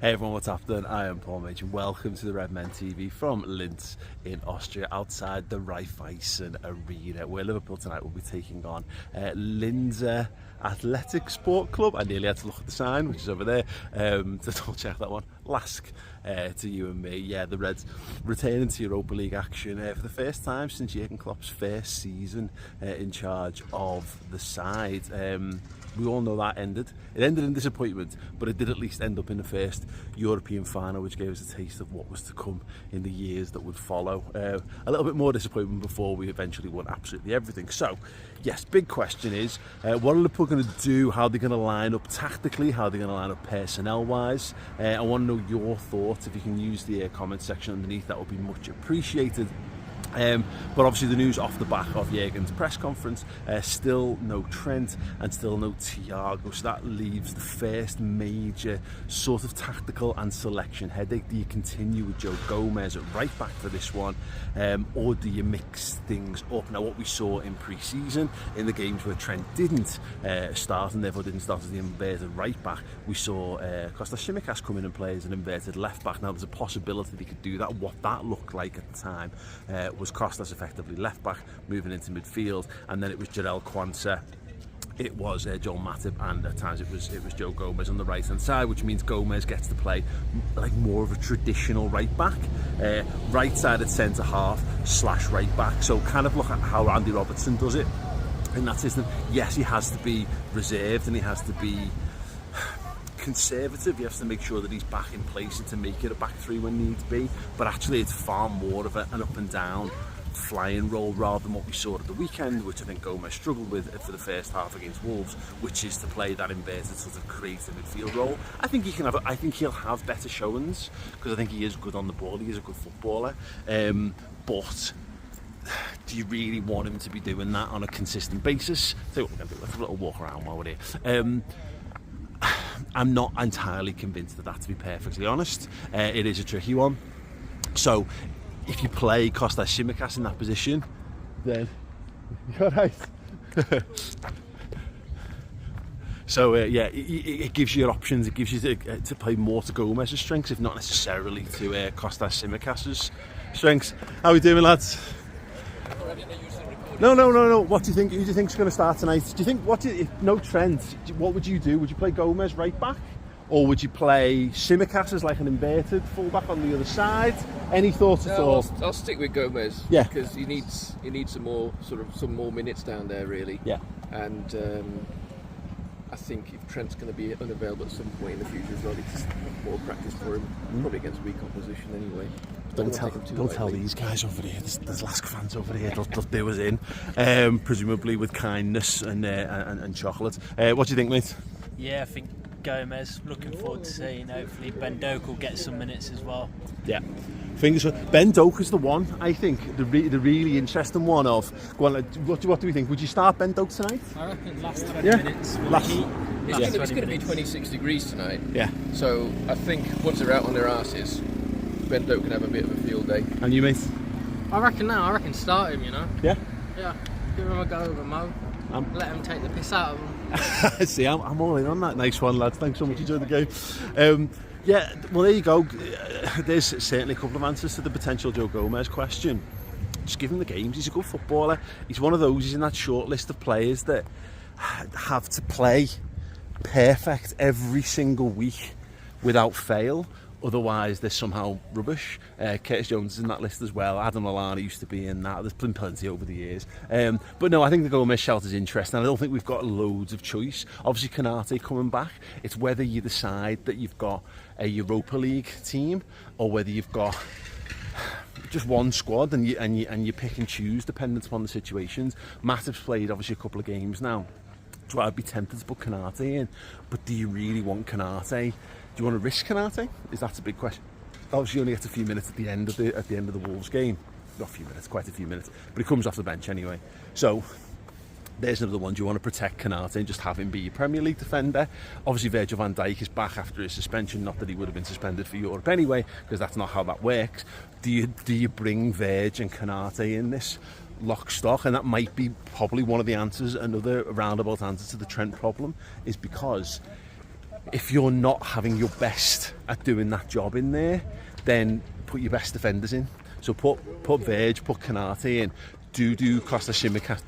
Hey everyone, what's happening? I am Paul Mage and welcome to the Red Men TV from Linz in Austria, outside the Reiffeisen Arena, where Liverpool tonight will be taking on Linz Athletic Sport Club. I nearly had to look at the sign, which is over there, to double check that one. Lask to you and me. Yeah, the Reds returning to Europa League action for the first time since Jurgen Klopp's first season in charge of the side. We all know that ended. It ended in disappointment, but it did at least end up in the first European final, which gave us a taste of what was to come in the years that would follow. A little bit more disappointment before we eventually won absolutely everything. So, yes, big question is, what are Liverpool going to do? How are they going to line up tactically? How are they going to line up personnel-wise? I want to know your thoughts. If you can use the comment section underneath, that would be much appreciated. But obviously the news off the back of Jurgen's press conference, still no Trent and still no Thiago, so that leaves the first major sort of tactical and selection headache. Do you continue with Joe Gomez at right back for this one, or do you mix things up? Now, what we saw in pre-season in the games where Trent didn't start and therefore didn't start as the inverted right back, we saw Kostas come in and play as an inverted left back. Now there's a possibility they could do that. What that looked like at the time was Kostas effectively left back, moving into midfield, and then it was Jarell Quansah, it was Joel Matip, and at times it was Joe Gomez on the right hand side, which means Gomez gets to play like more of a traditional right back, right sided centre half / right back. So kind of look at how Andy Robertson does it in that system. Yes, he has to be reserved and he has to be conservative. He has to make sure that he's back in place and to make it a back three when needs be, but actually it's far more of an up and down flying role rather than what we saw at the weekend, which I think Gomez struggled with for the first half against Wolves, which is to play that inverted sort of creative midfield role. I think he'll have better showings because I think he is good on the ball, he is a good footballer, but do you really want him to be doing that on a consistent basis? So we're going to do, let's have a little walk around while we're here. I'm not entirely convinced of that, to be perfectly honest. It is a tricky one. So, if you play Kostas in that position, then you're right. So, yeah, it gives you options. It gives you to play more to Gomez's strengths, if not necessarily to Kostas strengths. How are we doing, lads? No. What do you think? Who do you think's going to start tonight? Do you think if no Trent? What would you do? Would you play Gomez right back, or would you play Tsimikas as like an inverted fullback on the other side? Any thoughts at all? I'll stick with Gomez. Yeah, because he needs some more minutes down there, really. Yeah, and I think if Trent's going to be unavailable at some point in the future as well, it's more practice for him, probably against weak opposition anyway. Don't tell these guys over here. There's Lask fans over here. They'll do us in, presumably with kindness and chocolate. What do you think, mate? Yeah, I think Gomez. Looking forward to seeing. Hopefully, Doak will get some minutes as well. Yeah, fingers crossed. Doak is the one. I think the really interesting one. What do we think? Would you start Doak tonight? I reckon last 20 minutes. It's going to be 26 degrees tonight. Yeah. So I think once they're out on their arses, Doak can have a bit of a field day. And you, mate? I reckon start him, you know. Yeah? Yeah. Give him a go over Mo. Let him take the piss out of him. See, I'm all in on that. Nice one, lads. Thanks so much. Enjoy the game. Yeah, well, there you go. There's certainly a couple of answers to the potential Joe Gomez question. Just give him the games. He's a good footballer. He's one of those. He's in that short list of players that have to play perfect every single week without fail. Otherwise, they're somehow rubbish. Curtis Jones is in that list as well. Adam Lallana used to be in that. There's been plenty over the years. But no, I think the Gomez shout is interesting. I don't think we've got loads of choice. Obviously, Konate coming back. It's whether you decide that you've got a Europa League team or whether you've got just one squad and you pick and choose dependent upon the situations. Matip's played obviously a couple of games now. So I'd be tempted to put Konate in. But do you really want Konate? Do you want to risk Konate? That's a big question. Obviously, you only get a few minutes at the end of the Wolves game. Not a few minutes, quite a few minutes. But he comes off the bench anyway. So there's another one. Do you want to protect Konate and just have him be your Premier League defender? Obviously, Virgil van Dijk is back after his suspension. Not that he would have been suspended for Europe anyway, because that's not how that works. Do you bring Virg and Konate in this lock stock? And that might be probably one of the answers. Another roundabout answer to the Trent problem is because if you're not having your best at doing that job in there, then put your best defenders in. So put Verge, put Canate in. Do Costa Tsimikas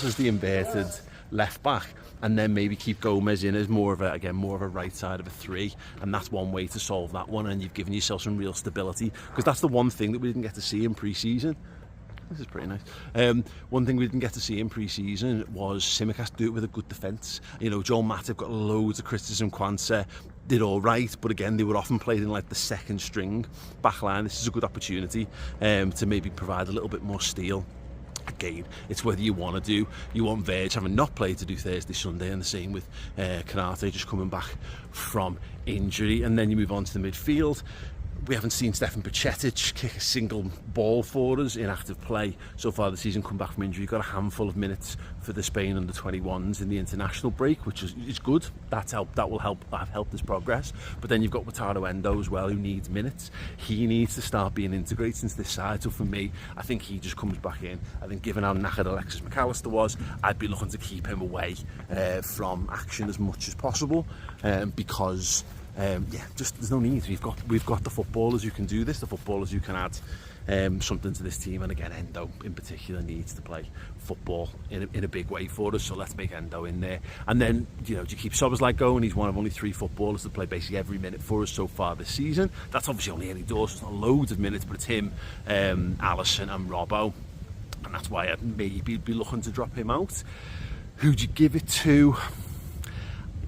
as the inverted left back, and then maybe keep Gomez in as more of a right side of a three, and that's one way to solve that one, and you've given yourself some real stability, because that's the one thing that we didn't get to see in pre-season. This is pretty nice. One thing we didn't get to see in pre-season was Tsimikas do it with a good defence. You know, Joel Matip got loads of criticism. Kwanzaa did all right, but again, they were often played in like the second string backline. This is a good opportunity to maybe provide a little bit more steel. Again, it's whether you want Verge having not played to do Thursday, Sunday, and the same with Canate just coming back from injury. And then you move on to the midfield. We haven't seen Stefan Bajcetic kick a single ball for us in active play so far this season, come back from injury. He got a handful of minutes for the Spain under-21s in the international break, which is good. That will help his progress. But then you've got Wataru Endo as well, who needs minutes. He needs to start being integrated into this side. So for me, I think he just comes back in. I think given how knackered Alexis McAllister was, I'd be looking to keep him away from action as much as possible, because just there's no need. We've got the footballers who can do this, the footballers who can add something to this team, and again, Endo in particular needs to play football in a big way for us, so let's make Endo in there. And then, you know, do you keep Szoboszlai going? He's one of only 3 footballers to play basically every minute for us so far this season. That's obviously only Eddie Dawson, it's not loads of minutes, but it's him, Alisson and Robbo, and that's why I'd maybe be looking to drop him out. Who'd you give it to?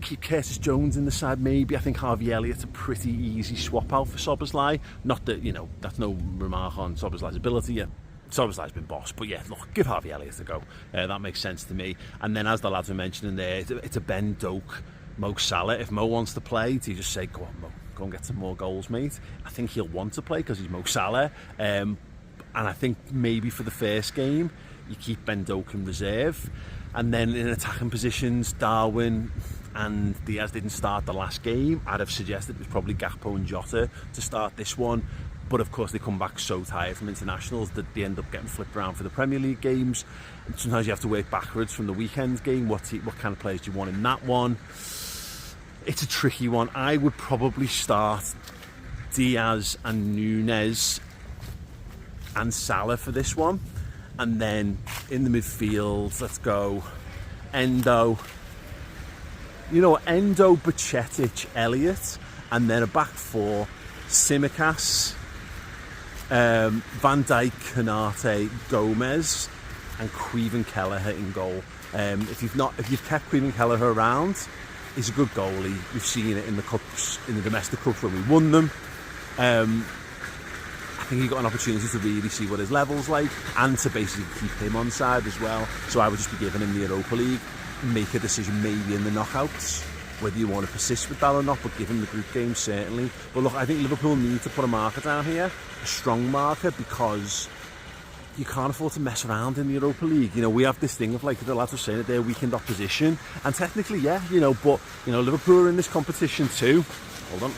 Keep Curtis Jones in the side maybe. I think Harvey Elliott's a pretty easy swap out for Szoboszlai. Not that, you know, that's no remark on Szoboszlai's ability. Yeah, Szoboszlai's been boss, but yeah, look, give Harvey Elliott a go. That makes sense to me. And then, as the lads were mentioning there, it's a Ben Doak, Mo Salah. If Mo wants to play, do you just say, go on Mo, go and get some more goals, mate? I think he'll want to play because he's Mo Salah. And I think maybe for the first game, you keep Ben Doak in reserve. And then in attacking positions, Darwin and Diaz didn't start the last game. I'd have suggested it was probably Gakpo and Jota to start this one. But of course, they come back so tired from internationals that they end up getting flipped around for the Premier League games. And sometimes you have to work backwards from the weekend game. What kind of players do you want in that one? It's a tricky one. I would probably start Diaz and Núñez and Salah for this one. And then in the midfield, let's go Endo. You know, Endo, Bajcetic, Elliott, and then a back four: Tsimikas, Van Dijk, Canate, Gomez, and Caoimhin Kelleher in goal. If you've kept Caoimhin Kelleher around, he's a good goalie. We've seen it in the cups, in the domestic cups when we won them. I think he got an opportunity to really see what his level's like, and to basically keep him on side as well. So I would just be giving him the Europa League, make a decision maybe in the knockouts, whether you want to persist with that or not, but give him the group game certainly. But look, I think Liverpool need to put a marker down here, a strong marker, because you can't afford to mess around in the Europa League. You know, we have this thing of, like the lads were saying, that they're weakened opposition, and technically, yeah, you know, but, you know, Liverpool are in this competition too. Hold on.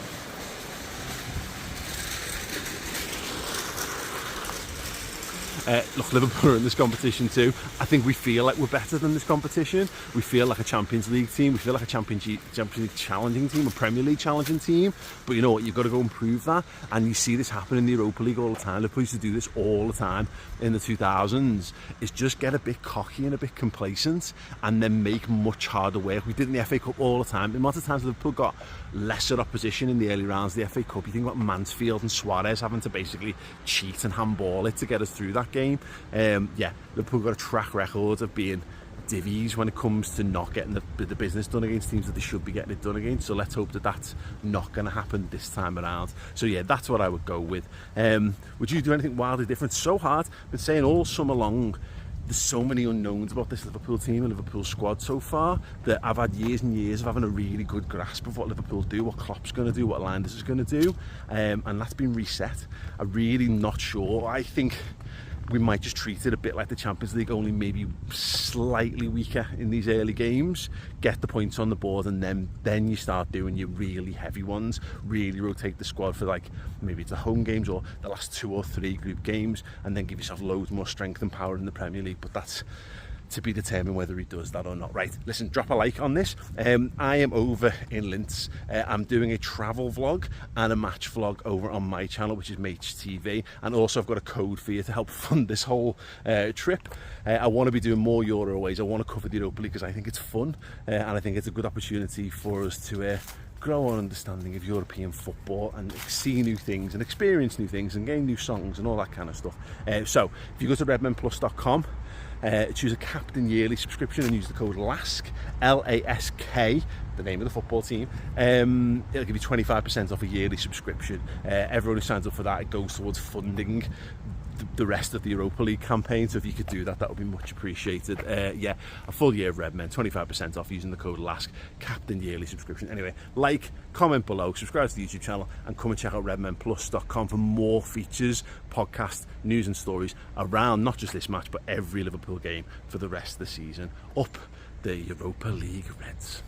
Look, Liverpool are in this competition too. I think we feel like we're better than this competition. We feel like a Champions League team. We feel like a Champions League challenging team, a Premier League challenging team. But you know what? You've got to go and prove that. And you see this happen in the Europa League all the time. Liverpool used to do this all the time in the 2000s. Is just get a bit cocky and a bit complacent, and then make much harder work. We did in the FA Cup all the time. The amount of times Liverpool got lesser opposition in the early rounds of the FA Cup. You think about Mansfield and Suarez having to basically cheat and handball it to get us through that game. Liverpool got a track record of being divvies when it comes to not getting the business done against teams that they should be getting it done against. So let's hope that that's not going to happen this time around. So yeah, that's what I would go with. Would you do anything wildly different? So hard. Been saying all summer long, there's so many unknowns about this Liverpool team and Liverpool squad so far, that I've had years and years of having a really good grasp of what Liverpool do, what Klopp's going to do, what Landers is going to do, and that's been reset. I'm really not sure. I think we might just treat it a bit like the Champions League, only maybe slightly weaker in these early games, get the points on the board, and then you start doing your really heavy ones, really rotate the squad for, like, maybe it's the home games or the last 2 or 3 group games, and then give yourself loads more strength and power in the Premier League. But to be determined whether he does that or not. Right, listen, drop a like on this. I am over in Linz. I'm doing a travel vlog and a match vlog over on my channel, which is MageTV, and also I've got a code for you to help fund this whole trip. I want to be doing more Euroways. I want to cover the Europa League because I think it's fun, and I think it's a good opportunity for us to grow our understanding of European football and see new things and experience new things and gain new songs and all that kind of stuff. So if you go to redmenplus.com, choose a captain yearly subscription and use the code LASK, L-A-S-K, the name of the football team, it'll give you 25% off a yearly subscription. Everyone who signs up for that, it goes towards funding the rest of the Europa League campaign, so if you could do that, that would be much appreciated. Yeah, a full year of Redmen, 25% off using the code LASK, captain yearly subscription. Anyway, like, comment below, subscribe to the YouTube channel, and come and check out redmenplus.com for more features, podcasts, news and stories around not just this match but every Liverpool game for the rest of the season. Up the Europa League Reds.